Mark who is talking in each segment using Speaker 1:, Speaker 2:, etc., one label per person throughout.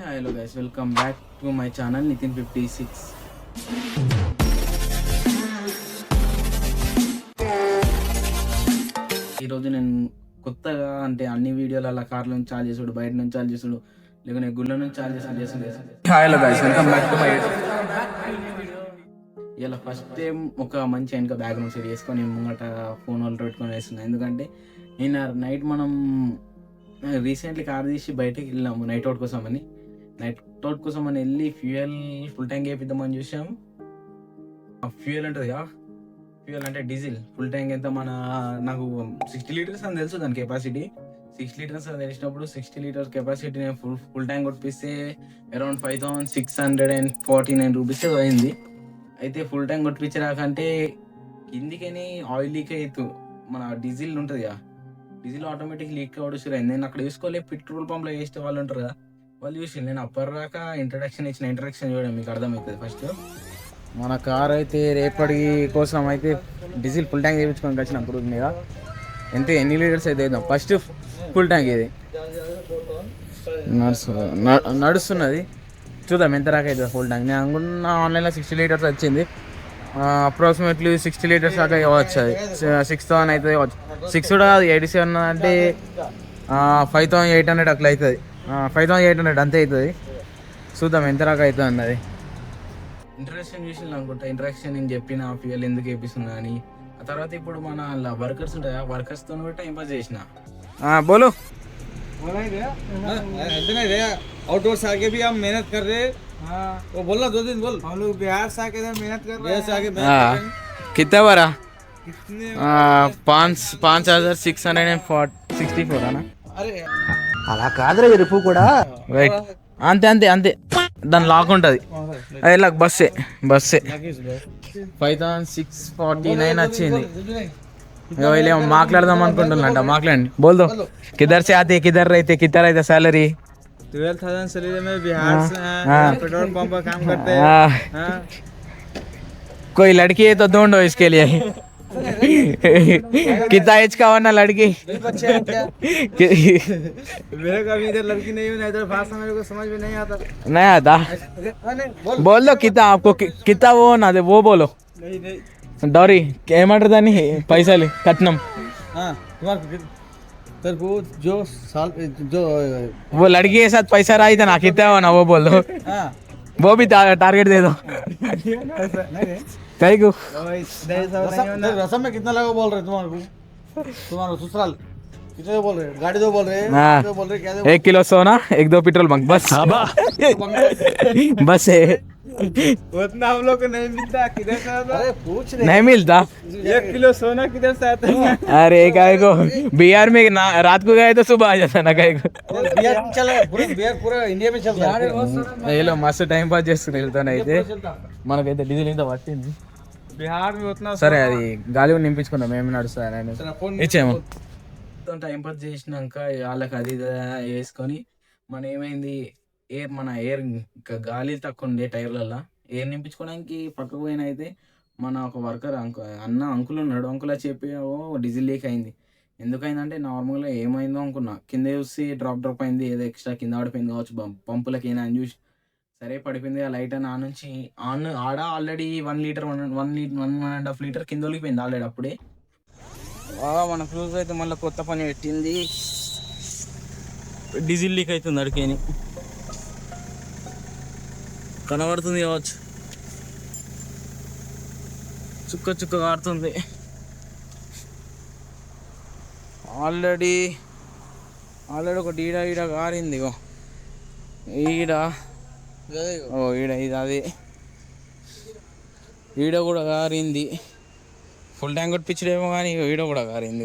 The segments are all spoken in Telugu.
Speaker 1: Hello guys, welcome back to my channel Nitin56. ఈరోజు నేను కొత్తగా అంటే అన్ని వీడియోలు అలా కార్ల నుంచి చార్జ్ చేసుడు, బయట నుంచి చార్జ్ చేసుడు, లేకపోతే గుళ్ళ నుంచి చార్జ్ చేసుడు. Hello guys, welcome back to my ఇలా ఫస్ట్ టైం ఒక మంచి వెనక బ్యాక్గ్రౌండ్ సెట్ చేసుకొని ముంగట ఫోన్ వాళ్ళు పెట్టుకొని వేస్తున్నాను. ఎందుకంటే నేను నైట్ మనం రీసెంట్లీ కార్ తీసి బయటకి వెళ్ళాము నైట్ అవుట్ కోసం అని వెళ్ళి ఫ్యూయల్ ఫుల్ ట్యాంక్ వేపిద్దామని చూసాము. ఫ్యూయల్ ఉంటుంది కదా, ఫ్యూయల్ అంటే డీజిల్ ఫుల్ ట్యాంక్ ఎంత నాకు 60 లీటర్స్ అని తెలుసు దాని కెపాసిటీ. 6 లీటర్స్ అని తెలిసినప్పుడు 60 లీటర్స్ కెపాసిటీ నేను ఫుల్ ట్యాంక్ కొట్టిస్తే అరౌండ్ 5649 రూపీస్ అయింది. అయితే ఫుల్ ట్యాంక్ కొట్టించరాకంటే కిందికని ఆయిల్ లీక్ అవుతూ మన డీజిల్ ఉంటుంది కదా, డీజిల్ ఆటోమేటిక్ లీక్ అవ్వడం అయింది. నేను అక్కడ చూసుకోలేదు, పెట్రోల్ పంప్లో వేస్తే వాళ్ళు ఉంటారు కదా, వాళ్ళు చూసి నేను అప్పటిదాకా ఇంట్రడక్షన్ చూడడం మీకు అర్థమవుతుంది. ఫస్ట్ మన కార్ అయితే రేపటి కోసం అయితే డీజిల్ ఫుల్ ట్యాంక్ చేయించుకొని వచ్చినప్పుడు మీద ఎన్ని లీటర్స్ అయితే వేద్దాం. ఫస్ట్ ఫుల్ ట్యాంక్ ఇది నడుస్తున్నది, చూద్దాం ఎంత దాకా అవుతుంది ఫుల్ ట్యాంక్. నేను అనుకున్న ఆన్లైన్లో 60 లీటర్స్ వచ్చింది, అప్రాక్సిమేట్లీ 60 లీటర్స్ దాకా ఇవ్వచ్చు. అది 6000 అవుతుంది ఇవ్వచ్చు. 6 కూడా 87 అంటే 5800 అట్లా అవుతుంది. 5800 అంతే అవుతుంది. చూద్దాం ఎంత దాకా అవుతుంది అన్నది. ఇంట్రడక్షన్ చూసి అనుకుంటా, ఇంట్రడక్షన్ నేను చెప్పిన ఫ్యూయల్ ఎందుకు వేపిస్తున్నా అని. ఆ తర్వాత ఇప్పుడు మన వర్కర్స్ ఉంటాయి, వర్కర్స్తో కూడా టైం పాస్ చేసిన. బోలో
Speaker 2: आउटडोर से आके भी हम मेहनत कर रहे हैं। वो बोलना 2 दिन बोल। हम लोग बिहार से आके इधर मेहनत कर रहे हैं।
Speaker 1: कितना बड़ा? 5664 అన్నా.
Speaker 2: అలా కాదురా ఎరుపు కూడా
Speaker 1: రైట్, అంతే దాని లాక్ ఉంటుంది. అది ఇలా బస్సే 5649 వచ్చింది. మాట్లాడదాం అనుకుంటున్నా, మాట్లాడండి. బోల్దో किधर से आते, किधर रहते, कितना रहता सैलरी?
Speaker 2: 12,000 सैलरी में बिहार से हैं, पेट्रोल पंप पर काम करते हैं।
Speaker 1: कोई लड़की है तो ढूंढो इसके लिए. कितना एज का होना लड़की?
Speaker 2: मेरे को अभी इधर लड़की नहीं हुई, इधर भाषा मेरे को समझ में नहीं आता.
Speaker 1: बोल दो कितना आपको, कितना वो ना दे वो बोलो.
Speaker 2: नहीं
Speaker 1: डॉरी ఏమంటారు దాన్ని, పైసలు కట్నం.
Speaker 2: सर वो जो साल जो
Speaker 1: वो लड़की के साथ पैसा रहा था ना, कितना हो ना वो बोल दो. वो भी टारगेट दे दो. कहीं को
Speaker 2: रसम में कितना लगा बोल रहे तुम्हारा ससुराल कितने बोल रहे, गाड़ी दो बोल रहे, बोल रहे क्या
Speaker 1: 1 किलो सोना 1-2 पेट्रोल बंक बस. बस है,
Speaker 2: उतना हम लोग को नहीं मिलता. किधर से आता? अरे पूछ रहे,
Speaker 1: नहीं मिलता.
Speaker 2: 1 किलो सोना किधर से आता है?
Speaker 1: अरे कहीं को बिहार में रात को गए तो सुबह आ जाता ना. कहीं को
Speaker 2: बिहार चल बिहार पूरा इंडिया में चलता है.
Speaker 1: ఏలో మస్తు టైం పాస్ చేసుకుని వెళ్తానైతే మనకైతే డీజిల్ ఇంత పట్టింది.
Speaker 2: बिहार में उतना
Speaker 1: సరే అది గాలి నింపించుకున్నాం, ఏమి నడుస్తుంది ఇచ్చేమో. టైం పాస్ చేసినాక వాళ్ళకి అది వేసుకొని ఏమైంది, మన ఎయిర్ గాలి తక్కువ ఉండే టైర్లలో ఎయిర్ నింపించుకోవడానికి పక్కకు పోయిన అయితే మన ఒక వర్కర్ అంకుల్ ఉన్నాడు. అంకుల్ చెప్పి డీజిల్ లీక్ అయింది. ఎందుకైందంటే నార్మల్గా ఏమైందో అనుకున్నా, కింద చూసి డ్రాప్ అయింది, ఏదో ఎక్స్ట్రా కింద పడిపోయింది కావచ్చు పంపులకి ఏనా అని చూసి సరే పడిపోయింది. ఆ లైట్ అని నుంచి ఆడ ఆల్రెడీ 1 లీటర్ 1.5 లీటర్ కింద ఒలిగిపోయింది ఆల్రెడీ అప్పుడే. మన ఫ్యూజ్ అయితే మళ్ళీ కొత్త పని పెట్టింది, డీజిల్ లీక్ అవుతుంది అడికేని కనబడుతుంది కావచ్చు, చుక్క కారుతుంది. ఆల్రెడీ ఒకటి ఈడ కారింది. ఈడ ఇది అది ఈడ కూడా కారింది. ఫుల్ ట్యాంక్ కొట్టించడేమో కానీ ఈడ కూడా కారింది.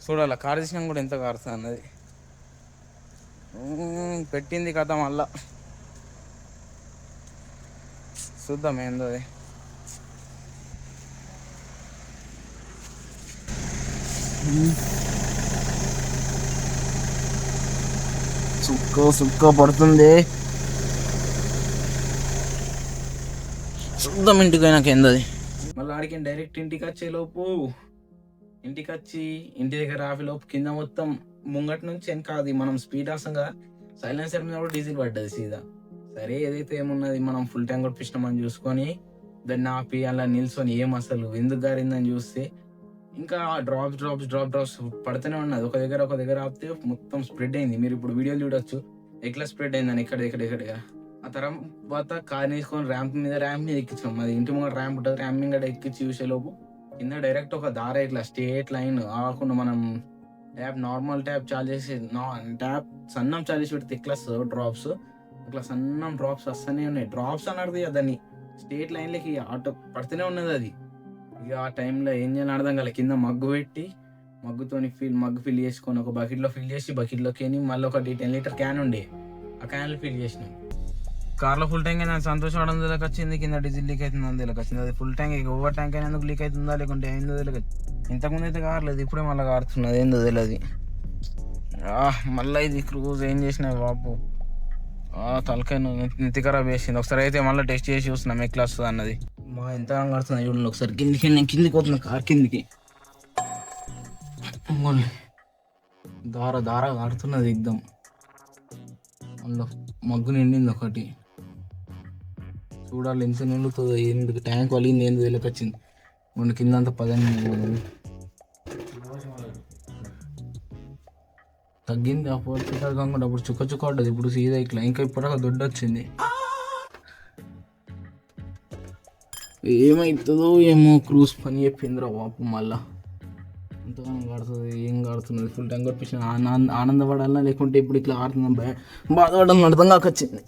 Speaker 1: చూడాలి కారు తీసినా కూడా ఎంత కారుతుంది అన్నది. పెట్టింది కథ మళ్ళా, చూద్దాం ఏందో అది. సుక్క పడుతుంది, చూద్దాం ఇంటికైనా ఏందది. మళ్ళీ ఆడికి డైరెక్ట్ ఇంటికి వచ్చేలోపు ఇంటి దగ్గర ఆఫీలోపు కింద మొత్తం ముంగటి నుంచి వెనక అది మనం స్పీడ్ వస్తాం కదా, సైలెన్సర్ మీద కూడా డీజిల్ పడ్డది సీదా. సరే ఏదైతే ఏమున్నది మనం ఫుల్ ట్యాంక్ కొట్టించినామని చూసుకొని దాన్ని ఆపి అలా నిల్చొని ఏం అసలు ఎందుకు గారిందని చూస్తే ఇంకా డ్రాప్స్ పడుతూనే ఉన్నది. ఒక దగ్గర ఆపితే మొత్తం స్ప్రెడ్ అయింది. మీరు ఇప్పుడు వీడియోలు చూడొచ్చు ఎట్లా స్ప్రెడ్ అయిందని ఎక్కడ. ఆ తర్వాత కార్ తీసుకొని ర్యాంప్ మీద ఎక్కించాం. అది ఇంటి ముంగట ర్యాంప్ ఉంటుంది, ర్యాంప్ మీద ఎక్కించి చూసేలోపు కింద డైరెక్ట్ ఒక దార ఇట్లా స్ట్రేట్ లైన్ ఆకుండా మనం నార్మల్ ట్యాప్ చాలు చేసి ట్యాప్ సన్నం చాలు చేసి పెడితే ఎట్లా డ్రాప్స్ అట్లా సన్నం డ్రాప్స్ వస్తూనే ఉన్నాయి. డ్రాప్స్ అన్నది దాన్ని స్ట్రేట్ లైన్లకి ఆటో పడుతూనే ఉన్నది అది. ఇక ఆ టైంలో ఏం చేయాలని అర్థం కాలే. కింద మగ్గు పెట్టి మగ్గుతోని మగ్గు ఫిల్ చేసుకొని ఒక బకెట్లో ఫిల్ చేసి బకెట్లోకి మళ్ళీ ఒకటి 10 లీటర్ క్యాన్ ఉండే ఆ క్యాన్లో ఫిల్ చేసినాం. కార్లో ఫుల్ ట్యాంక్ అయినా సంతోషం అందులోకి వచ్చింది, కింద డీజిల్ లీక్ అవుతుంది అందులోకి వచ్చింది. అది ఫుల్ ట్యాంక్ ఓవర్ ట్యాంక్ అయినందుకు లీక్ అవుతుందా లేకుంటే ఏందో తెలియదు. ఇంతకుముందు అయితే కారలేదు, ఇప్పుడే మళ్ళీ కారుతున్నది ఏందో తెలియదు. మళ్ళీ ఇది క్రూజ్ ఏం చేసినా బాబు తలకాయ నెత్తి ఖరాబ్ చేసింది. ఒకసారి అయితే మళ్ళీ టెస్ట్ చేసి చూస్తున్నాం ఎట్లా వస్తుంది అన్నది. ఎంత కడుతుంది చూడండి ఒకసారి. కిందికి పోతున్నా కార్ కిందికి. దార కాడుతున్నది ఎగ్దం. అందులో మగ్గు నిండింది ఒకటి. చూడాలి ఎంత నిండుతుందో ఎందుకు ట్యాంక్ వలిగింది ఏంది వెళ్ళకొచ్చింది. మొన్న కింద అంతా తగ్గింది. ఆ పోటీ కాకుండా అప్పుడు చుక్క పడ్డది, ఇప్పుడు సీదా ఇట్లా ఇంకా ఇప్పుడు దొడ్డు వచ్చింది. ఏమవుతుందో ఏమో క్రూజ్ పని చెప్పిందిరా బాపు. మళ్ళా అంతగానో కాడుతుంది, ఏం కాడుతున్నది. ఫుల్ ట్యాంక్ కొట్టించిన ఆనందపడాలా లేకుంటే ఇప్పుడు ఇట్లా ఆడుతున్నాం బాధపడాలని అర్థం కాకొచ్చింది.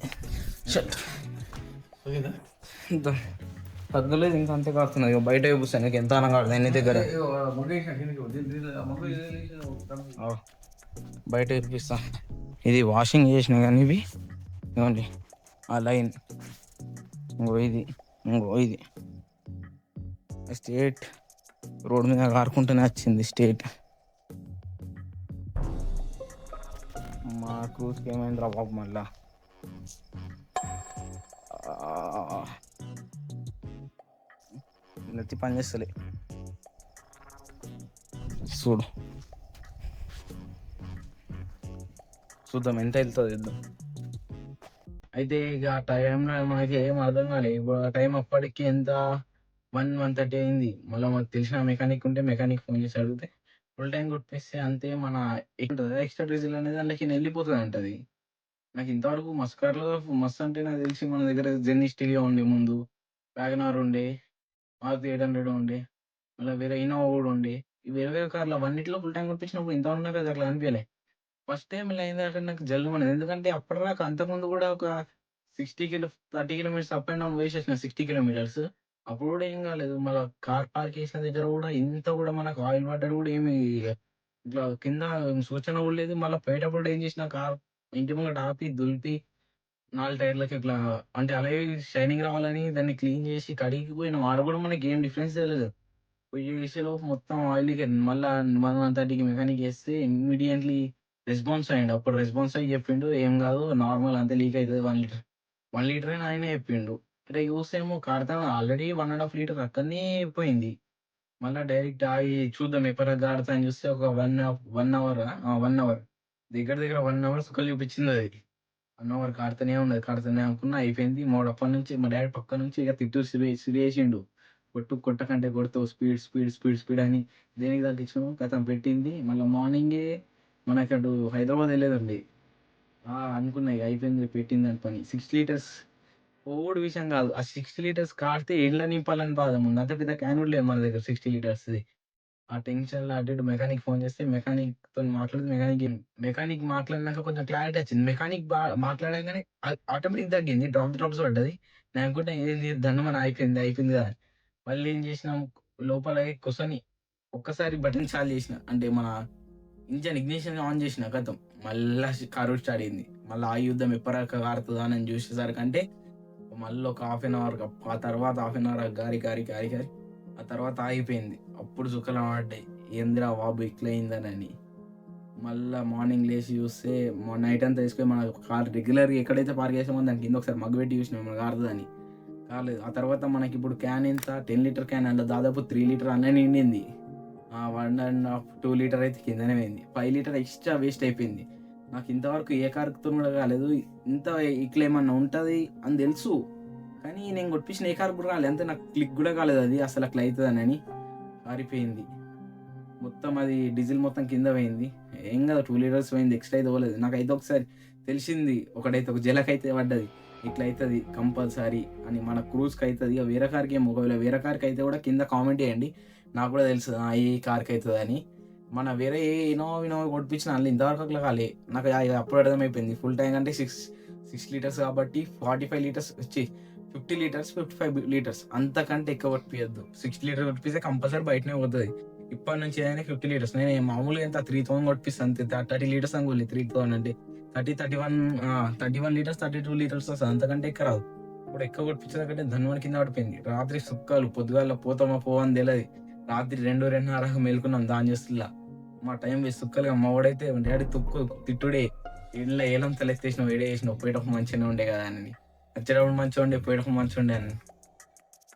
Speaker 1: తగ్గలేదు ఇంకా అంతే కాడుతున్నది. బయట చూపిస్తాను నీకు ఎంత ఆనంగా కాడుతుంది ఎన్ని దగ్గర బయట చూపిస్తా. ఇది వాషింగ్ చేసిన కానీ ఇవి ఇవ్వండి ఆ లైన్ ఇంకో ఇది స్టేట్ రోడ్ మీద కారుకుంటూనే వచ్చింది స్టేట్. మా క్రూజ్కి ఏమైంది రా బాబు మళ్ళా. నెత్తి పని చేస్తలే చూద్దాం ఎంత వెళ్తుంది చూద్దాం. అయితే ఇక ఆ టైంలో మనకి ఏం అర్థం కాలేదు. ఇప్పుడు ఆ టైం అప్పటికి ఎంత 1:30 అయింది. మళ్ళీ మనకు తెలిసిన మెకానిక్ ఉంటే మెకానిక్ ఫోన్ చేసి అడిగితే ఫుల్ టైం కొట్టిస్తే అంతే మన ఎక్స్ట్రా డీజిల్ అనేది దాంట్లోకి వెళ్ళిపోతుంది అంటది. నాకు ఇంతవరకు కార్లో మస్తు అంటే నాకు తెలిసి మన దగ్గర జెన్నీ స్టీలియో ఉండే, ముందు వ్యాగనార్ ఉండే, మారుతి 800 ఉండే, మళ్ళీ వేరే ఇన్నోవా కూడా ఉండే. ఈ వేరే కార్లు అవన్నిటిలో ఫుల్ టైం కొట్టించినప్పుడు ఇంత ఉన్నా కదా అట్లా అనిపించలే. ఫస్ట్ టైం ఇలా అయిందంటే నాకు జల్లుమనేది. ఎందుకంటే అప్పటిదాకా అంతకుముందు కూడా ఒక 30 కిలోమీటర్స్ అప్ అండ్ డౌన్ వేసేసిన 60 కిలోమీటర్స్ అప్పుడు కూడా ఏం కాలేదు. మళ్ళీ కార్ పార్క్ చేసిన దగ్గర కూడా ఇంత కూడా మనకు ఆయిల్ పడ్డాడు కూడా ఏమి ఇట్లా కింద సూచన కూడా లేదు. మళ్ళీ పోయేటప్పుడు ఏం చేసిన కార్ ఇంటి ముంగట ఆపి దులిపి 4 టైర్లకి ఇట్లా అంటే అలాగే షైనింగ్ రావాలని దాన్ని క్లీన్ చేసి కడిగి పోయినాం. ఆడ కూడా మనకి ఏం డిఫరెన్స్ తెలియదు. పొయ్యి వేసేలోపు మొత్తం ఆయిల్ లీక్ అయింది. మళ్ళీ 1:30కి మెకానిక్ వేస్తే ఇమ్మీడియట్లీ రెస్పాన్స్ అయ్యిండు. అప్పుడు రెస్పాన్స్ అయ్యి చెప్పిండు ఏం కాదు నార్మల్ అంతే లీక్ అవుతుంది 1 లీటర్ అని ఆయనే చెప్పిండు. అంటే చూస్తేమో కారుతాను ఆల్రెడీ 1.5 లీటర్ అక్కడనే పోయింది. మళ్ళీ డైరెక్ట్ ఆగి చూద్దాం ఎప్పటిదాకా కారుతా అని చూస్తే ఒక 1 అవర్ దగ్గర 1 అవర్ సుఖం చూపించింది. అది 1 అవర్ కాడుతూనే అనుకున్నా అయిపోయింది. అప్పటి నుంచి మా డాడీ పక్క నుంచి ఇక సిరియేసిండు. కొట్టకంటే కొడతావు స్పీడ్ అని. దేనికి తగ్గించాము కథం పెట్టింది. మళ్ళీ మార్నింగే మనకి అటు హైదరాబాద్ వెళ్ళేదండి. అనుకున్నా ఇక అయిపోయింది పెట్టింది అని పని. 6 లీటర్స్ ఓడి విషయం కాదు, ఆ 6 లీటర్స్ కాడితే ఎండ్ల నింపాలని బాధ ఉంది. అంత పెద్ద క్యాన్ కూడా లేదు మన దగ్గర 60 లీటర్స్ది. ఆ టెన్షన్లో అటు ఇటు మెకానిక్ ఫోన్ చేస్తే మెకానిక్తో మెకానిక్ మాట్లాడినాక కొంచెం క్లారిటీ వచ్చింది. మెకానిక్ మాట్లాడగానే ఆటోమేటిక్ తగ్గింది, డ్రాప్స్ పడ్డది. నేను అనుకుంటే ఏంది దండం అని అయిపోయింది కదా. మళ్ళీ ఏం చేసినాం లోపల కూర్చొని ఒక్కసారి బటన్ చాలు చేసిన అంటే మన ఇంజన్ ఇగ్నిషన్ ఆన్ చేసిన కథం మళ్ళీ కారు స్టార్ట్ అయింది. మళ్ళీ ఆ యుద్ధం ఎప్పటిదాకా కారుతుందా అని చూసేసరికి అంటే మళ్ళీ ఒక హాఫ్ అన్ అవర్ ఆ తర్వాత హాఫ్ అన్ అవర్ గారి ఆ తర్వాత ఆగిపోయింది. అప్పుడు చుక్కలు పడ్డాయి ఏందిరా బాబు ఇట్లా అయిందని. మళ్ళీ మార్నింగ్ లేచి చూస్తే నైట్ అంతా తీసుకొని మన కార్ రెగ్యులర్గా ఎక్కడైతే పార్క్ చేసామో దానికి కింద ఒకసారి మగ్గు పెట్టి చూసినాం మనకు కారుతుందని. కాలేదు. ఆ తర్వాత మనకి ఇప్పుడు క్యాన్ ఎంత 10 లీటర్ క్యాన్ అందులో దాదాపు 3 లీటర్ అన్న నిండింది. 1.5 2 లీటర్ అయితే కిందనే పోయింది. 5 లీటర్ ఎక్స్ట్రా వేస్ట్ అయిపోయింది. నాకు ఇంతవరకు ఏ కార్తో కూడా కాలేదు. ఇంత ఇట్లా ఏమన్నా ఉంటుంది అని తెలుసు, కానీ నేను కొట్టించిన ఏ కార్ కూడా రాలేదు. అంతే నాకు క్లిక్ కూడా కాలేదు అది అసలు అట్లా అవుతుందని. కారిపోయింది మొత్తం, అది డీజిల్ మొత్తం కింద పోయింది. ఏం కదా 2 లీటర్స్ పోయింది, ఎక్స్ట్రా అయితే పోలేదు. నాకైతే ఒకసారి తెలిసింది, ఒకటైతే ఒక జలకైతే పడ్డది ఇట్లా అవుతుంది కంపల్సరీ అని, మన క్రూజ్కి అవుతుంది. వేరే కార్కి ఏమో, ఒకవేళ వేరే కార్కి అయితే కూడా కింద కామెంట్ చేయండి, నాకు కూడా తెలుసు ఏ కార్కి అవుతుంది అని. మన వేరే ఇనోవా కొట్టించిన అందులో ఇంతవరకు అట్లా కాలే. నాకు అప్పుడు అర్థమైపోయింది. ఫుల్ ట్యాంక్ అంటే 6 లీటర్స్ కాబట్టి 45 లీటర్స్ వచ్చి 50 లీటర్స్ 55 లీటర్స్ అంతకంటే ఎక్కువ కొట్టియద్దు. 6 లీటర్స్ కొట్టిస్తే కంపల్సరీ బయటనే పోతుంది. ఇప్పటి నుంచి ఏదైనా 50 లీటర్స్. నేను మామూలుగా ఎంత 3000 కొట్టిస్తాను అంతే. 30 లీటర్స్ అనుకోలేదు, 3000 అంటే 31 లీటర్స్ 32 లీటర్స్ వస్తుంది, అంతకంటే ఎక్కువ రాదు. ఇప్పుడు ఎక్కువ కొట్టించదంటే ధన్వాన్ కింద పడిపోయింది. రాత్రి సుక్కలు, పొద్దుగాల పోతామా పోవని తెలియదు. రాత్రి 2-2:30 మేలుకున్నాం దాని చేస్తున్నా. మా టైం వేసి సుక్కలుగా మా వాడైతే డాడీ తిట్టుడే, ఇంట్లో ఏలం తలెత్తేసినావు, వేడే చేసినావు, పోయేటప్పుడు మంచిగానే ఉండే కదా అని, వచ్చేటప్పుడు మంచిగా ఉండే, పోయేటప్పుడు మంచిగా ఉండే అని.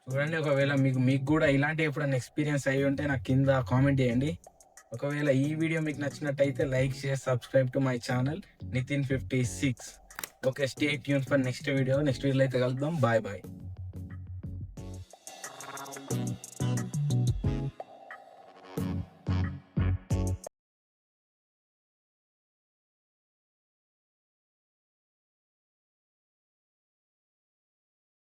Speaker 1: చూడండి, ఒకవేళ మీకు కూడా ఇలాంటి ఎప్పుడైనా ఎక్స్పీరియన్స్ అయ్యి ఉంటే నాకు కింద కామెంట్ చేయండి. ఒకవేళ ఈ వీడియో మీకు నచ్చినట్టయితే like, share, subscribe to my channel Nitin56. Okay, stay tune for next video. Next వీడియోలో అయితే కలుద్దాం. బాయ్.